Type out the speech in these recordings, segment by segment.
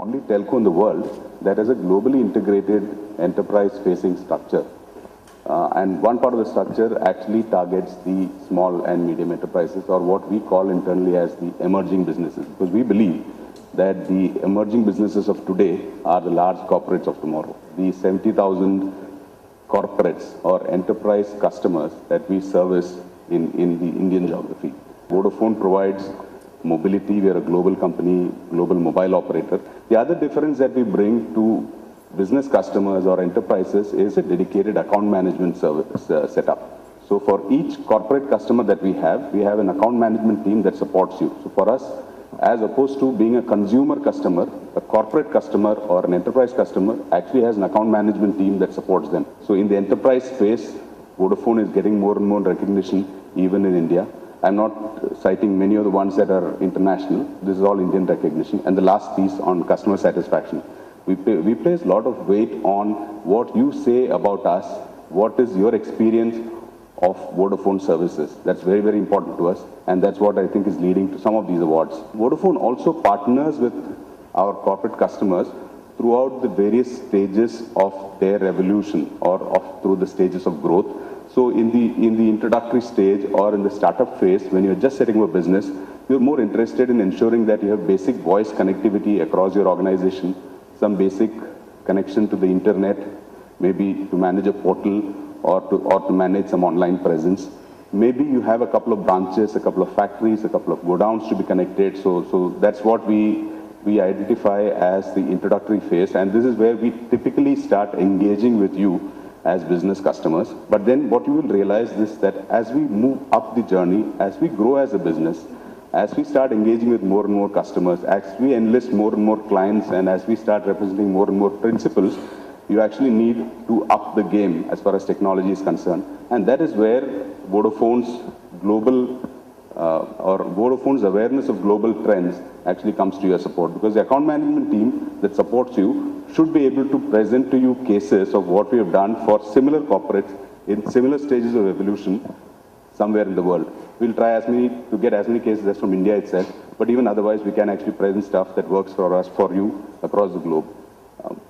only telco in the world that has a globally integrated enterprise-facing structure. And one part of the structure actually targets the small and medium enterprises, or what we call internally as the emerging businesses, because we believe that the emerging businesses of today are the large corporates of tomorrow. The 70,000 corporates or enterprise customers that we service in the Indian geography. Vodafone provides mobility. We are a global company, global mobile operator. The other difference that we bring to business customers or enterprises is a dedicated account management service setup. So for each corporate customer that we have an account management team that supports you. So for us, as opposed to being a consumer customer, a corporate customer or an enterprise customer actually has an account management team that supports them. So in the enterprise space, Vodafone is getting more and more recognition even in India. I'm not citing many of the ones that are international. This is all Indian recognition. And the last piece on customer satisfaction. We place a lot of weight on what you say about us, what is your experience of Vodafone services. That's very, very important to us, and that's what I think is leading to some of these awards. Vodafone also partners with our corporate customers throughout the various stages of their evolution or through the stages of growth. So in the introductory stage or in the startup phase, when you're just setting up a business, you're more interested in ensuring that you have basic voice connectivity across your organization, some basic connection to the internet, maybe to manage a portal or to manage some online presence. Maybe you have a couple of branches, a couple of factories, a couple of godowns to be connected. So that's what we identify as the introductory phase. And this is where we typically start engaging with you as business customers. But then what you will realize is that as we move up the journey, as we grow as a business, as we start engaging with more and more customers, as we enlist more and more clients, and as we start representing more and more principals, you actually need to up the game as far as technology is concerned. And that is where Vodafone's Vodafone's awareness of global trends actually comes to your support. Because the account management team that supports you should be able to present to you cases of what we have done for similar corporates in similar stages of evolution somewhere in the world. We'll try to get as many cases as from India itself, but even otherwise we can actually present stuff that works for us, for you, across the globe.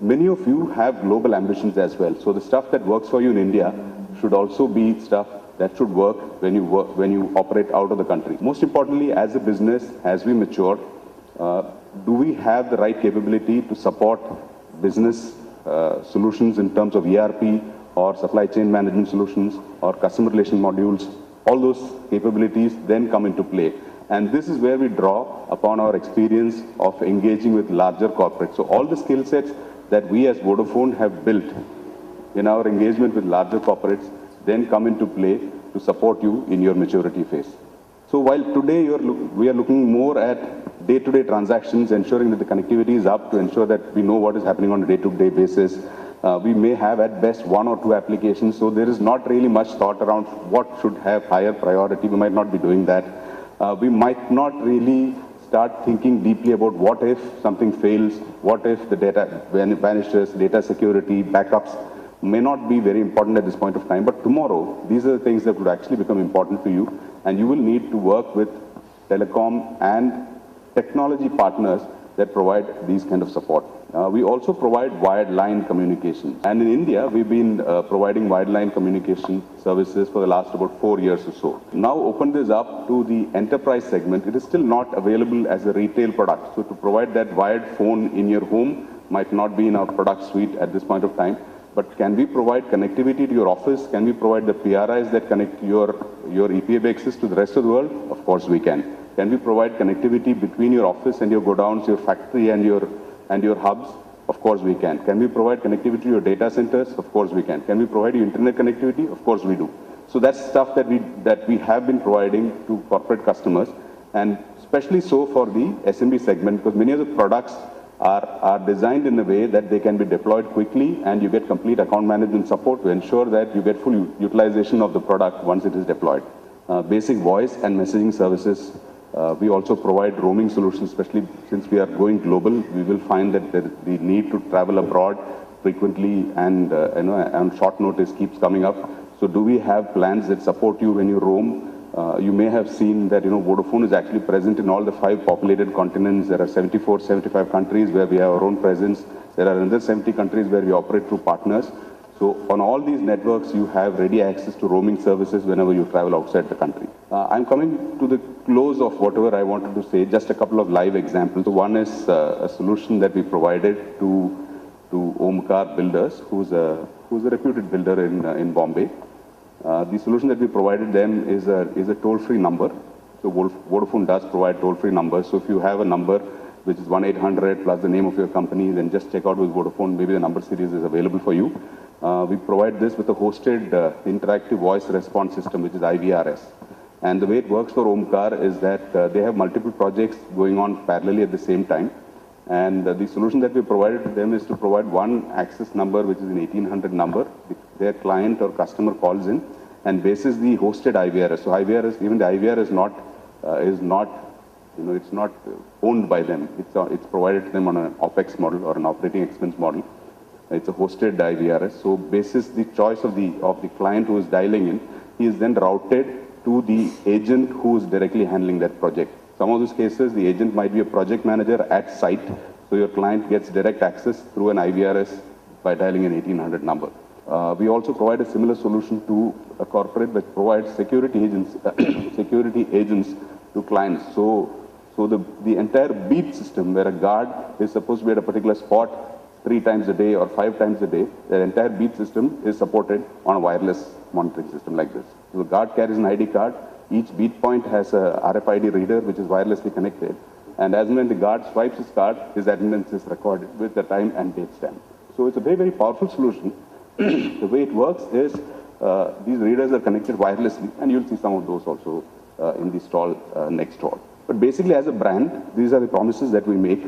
Many of you have global ambitions as well. So the stuff that works for you in India should also be stuff that should work when you operate out of the country. Most importantly, as a business, as we mature, do we have the right capability to support business solutions in terms of ERP or supply chain management solutions or customer relation modules? All those capabilities then come into play. And this is where we draw upon our experience of engaging with larger corporates. So all the skill sets that we as Vodafone have built in our engagement with larger corporates then come into play to support you in your maturity phase. So while today we are looking more at day-to-day transactions, ensuring that the connectivity is up to ensure that we know what is happening on a day-to-day basis, we may have at best one or two applications. So there is not really much thought around what should have higher priority. We might not be doing that. We might not really start thinking deeply about what if something fails, what if the data vanishes, data security, backups may not be very important at this point of time. But tomorrow, these are the things that would actually become important to you, and you will need to work with telecom and technology partners that provide these kind of support. We also provide wired line communication. And in India, we've been providing wired line communication services for the last about 4 years or so. Now open this up to the enterprise segment. It is still not available as a retail product. So to provide that wired phone in your home might not be in our product suite at this point of time. But can we provide connectivity to your office? Can we provide the PRIs that connect your EPA access to the rest of the world? Of course we can. Can we provide connectivity between your office and your godowns, your factory and your hubs? Of course we can. Can we provide connectivity to your data centers? Of course we can. Can we provide you internet connectivity? Of course we do. So that's stuff that we have been providing to corporate customers, and especially so for the SMB segment, because many of the products are designed in a way that they can be deployed quickly and you get complete account management support to ensure that you get full utilization of the product once it is deployed. Basic voice and messaging services. We also provide roaming solutions, especially since we are going global. We will find that the need to travel abroad frequently and on short notice keeps coming up. So do we have plans that support you when you roam You may have seen that, Vodafone is actually present in all the 5 populated continents. There are 74, 75 countries where we have our own presence. There are another 70 countries where we operate through partners. So on all these networks, you have ready access to roaming services whenever you travel outside the country. I'm coming to the close of whatever I wanted to say, just a couple of live examples. So one is a solution that we provided to Omkar Builders, who's a reputed builder in Bombay. The solution that we provided them is a toll-free number. So Vodafone does provide toll-free numbers. So if you have a number which is 1-800 plus the name of your company, then just check out with Vodafone. Maybe the number series is available for you. We provide this with a hosted interactive voice response system, which is IVRS. And the way it works for Omkar is that they have multiple projects going on parallelly at the same time. And the solution that we provided to them is to provide one access number, which is an 1800 number. Their client or customer calls in and bases the hosted IVRS. So IVRS, even the IVR is not, it's not owned by them. It's provided to them on an OPEX model or an operating expense model. It's a hosted IVRS. So basis the choice of the client who is dialing in, he is then routed to the agent who is directly handling that project. Some of those cases, the agent might be a project manager at site, so your client gets direct access through an IVRS by dialing an 1800 number. We also provide a similar solution to a corporate that provides security agents, security agents to clients. So the entire beat system, where a guard is supposed to be at a particular spot 3 times a day or 5 times a day, the entire beat system is supported on a wireless monitoring system like this. So the guard carries an ID card. Each beat point has a RFID reader which is wirelessly connected. And as when the guard swipes his card, his attendance is recorded with the time and date stamp. So it's a very, very powerful solution. The way it works is these readers are connected wirelessly, and you'll see some of those also in the stall, next stall. But basically, as a brand, these are the promises that we make.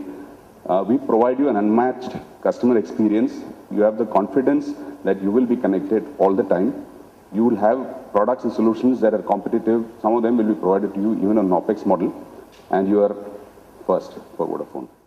We provide you an unmatched customer experience. You have the confidence that you will be connected all the time. You will have products and solutions that are competitive. Some of them will be provided to you even on an OPEX model, and you are first for Vodafone.